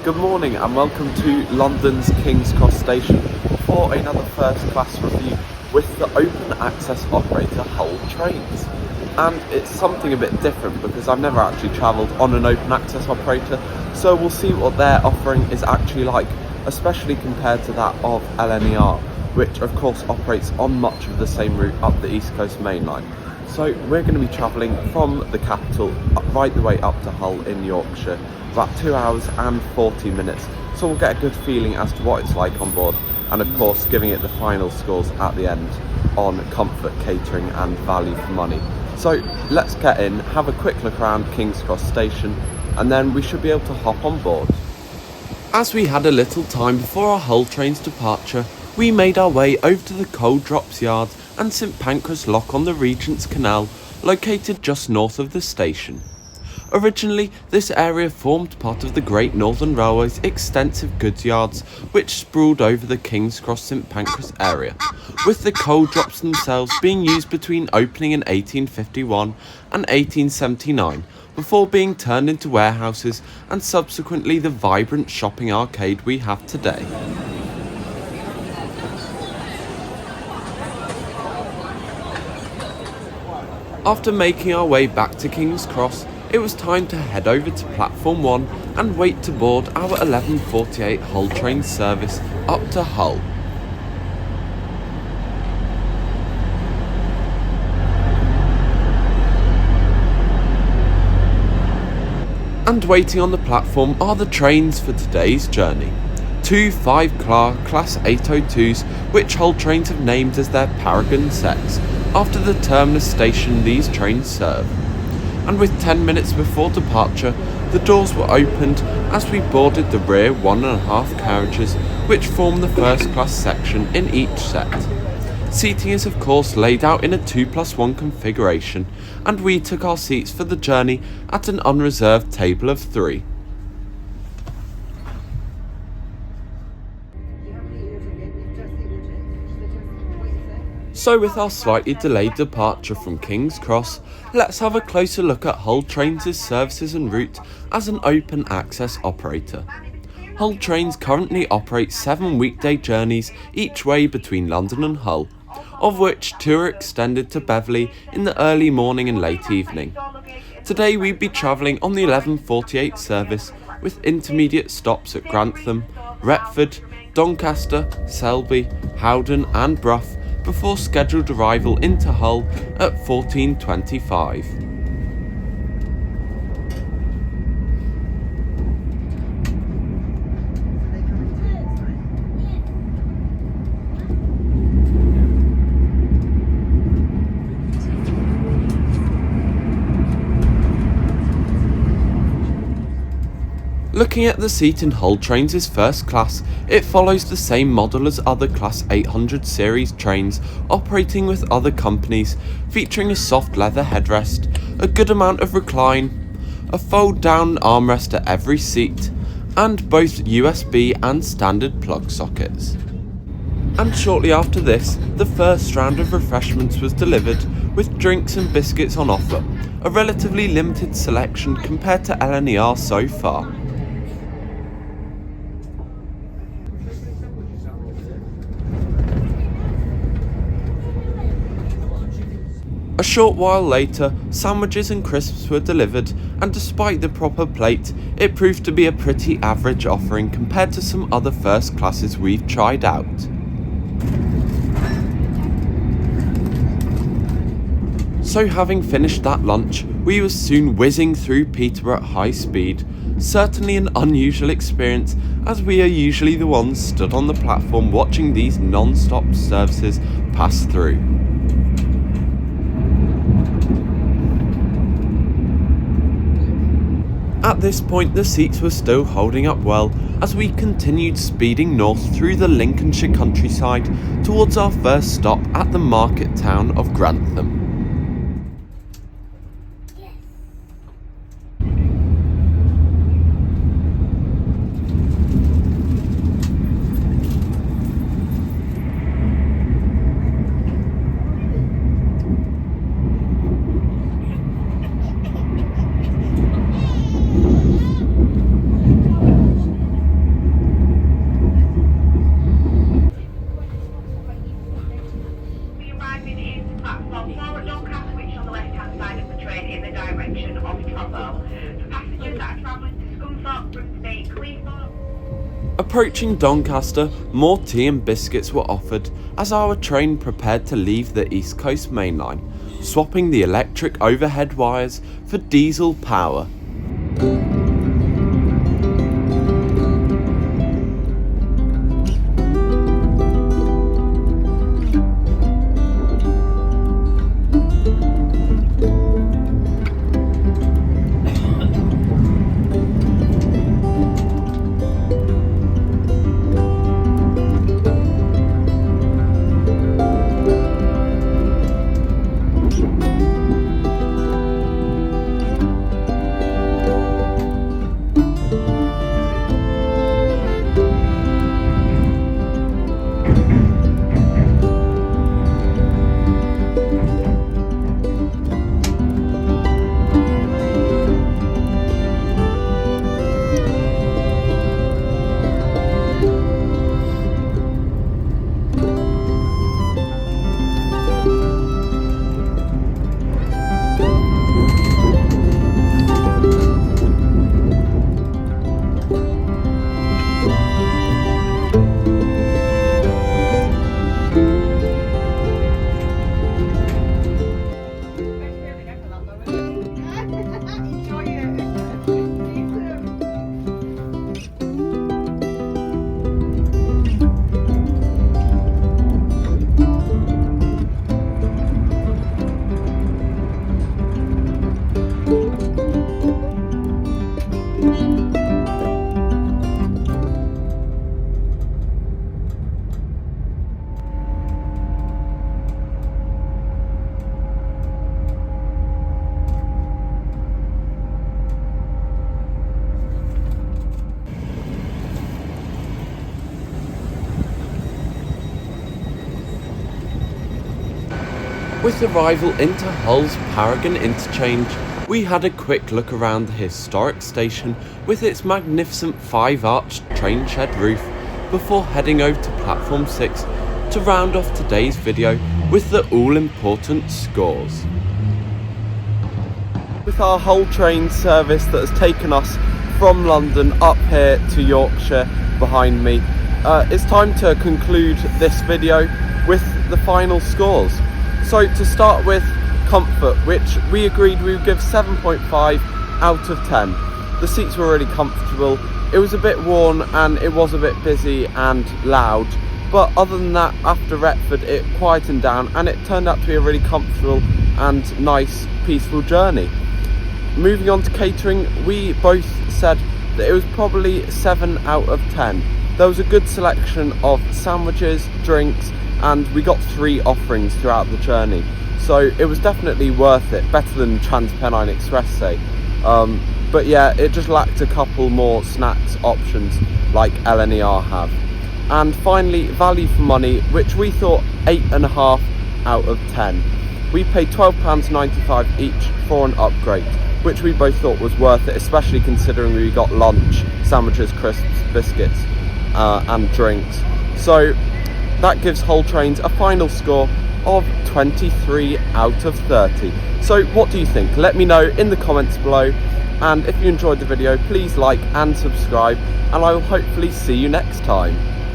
Good morning and welcome to London's King's Cross Station for another first class review with the open access operator Hull Trains. And it's something a bit different because I've never actually travelled on an open access operator, so we'll see what their offering is actually like, especially compared to that of LNER, which of course operates on much of the same route up the East Coast Main Line. So we're going to be travelling from the capital right the way up to Hull in Yorkshire, about 2 hours and 40 minutes. So we'll get a good feeling as to what it's like on board, and of course giving it the final scores at the end on comfort, catering and value for money. So let's get in, have a quick look around King's Cross Station, and then we should be able to hop on board. As we had a little time before our Hull train's departure, we made our way over to the Coal Drops Yard and St Pancras Lock on the Regent's Canal, located just north of the station. Originally, this area formed part of the Great Northern Railway's extensive goods yards, which sprawled over the King's Cross St Pancras area, with the coal drops themselves being used between opening in 1851 and 1879, before being turned into warehouses and subsequently the vibrant shopping arcade we have today. After making our way back to King's Cross, it was time to head over to Platform 1 and wait to board our 11:48 Hull train service up to Hull. And waiting on the platform are the trains for today's journey. Two 5-car Class 802s, which Hull Trains have named as their Paragon sets, after the terminus station these trains serve. And with 10 minutes before departure, the doors were opened as we boarded the rear 1.5 carriages, which form the first class section in each set. Seating is of course laid out in a 2+1 configuration, and we took our seats for the journey at an unreserved table of 3. So with our slightly delayed departure from King's Cross, let's have a closer look at Hull Trains' services and route as an open access operator. Hull Trains currently operates 7 weekday journeys each way between London and Hull, of which 2 are extended to Beverley in the early morning and late evening. Today we'd be travelling on the 11:48 service with intermediate stops at Grantham, Retford, Doncaster, Selby, Howden and Brough, before scheduled arrival into Hull at 14:25. Looking at the seat in Hull Trains' first class, it follows the same model as other Class 800 series trains operating with other companies, featuring a soft leather headrest, a good amount of recline, a fold-down armrest at every seat, and both USB and standard plug sockets. And shortly after this, the first round of refreshments was delivered, with drinks and biscuits on offer, a relatively limited selection compared to LNER so far. A short while later, sandwiches and crisps were delivered, and despite the proper plate, it proved to be a pretty average offering compared to some other first classes we've tried out. So having finished that lunch, we were soon whizzing through Peterborough at high speed, certainly an unusual experience as we are usually the ones stood on the platform watching these non-stop services pass through. At this point the seats were still holding up well as we continued speeding north through the Lincolnshire countryside towards our first stop at the market town of Grantham. floor at Doncaster, which is on the left-hand side of the train in the direction of Truro. For passengers that are travelling to Scunthorpe, Grimsby, Cleethorpes. Approaching Doncaster, more tea and biscuits were offered as our train prepared to leave the East Coast Main Line, swapping the electric overhead wires for diesel power. With arrival into Hull's Paragon Interchange, we had a quick look around the historic station with its magnificent 5-arched train shed roof before heading over to Platform 6 to round off today's video with the all-important scores. With our Hull train service that has taken us from London up here to Yorkshire behind me, it's time to conclude this video with the final scores. So to start with, comfort, which we agreed we would give 7.5 out of 10. The seats were really comfortable, it was a bit worn and it was a bit busy and loud, but other than that, after Retford it quietened down and it turned out to be a really comfortable and nice, peaceful journey. Moving on to catering, we both said that it was probably 7 out of 10. There was a good selection of sandwiches, drinks, and we got 3 offerings throughout the journey, so it was definitely worth it, better than Transpennine Express say. But yeah, it just lacked a couple more snacks options like LNER have. And finally, value for money, which we thought 8.5 out of 10. We paid £12.95 each for an upgrade, which we both thought was worth it, especially considering we got lunch, sandwiches, crisps, biscuits and drinks. So that gives Hull Trains a final score of 23 out of 30. So what do you think? Let me know in the comments below, and if you enjoyed the video, please like and subscribe, and I will hopefully see you next time.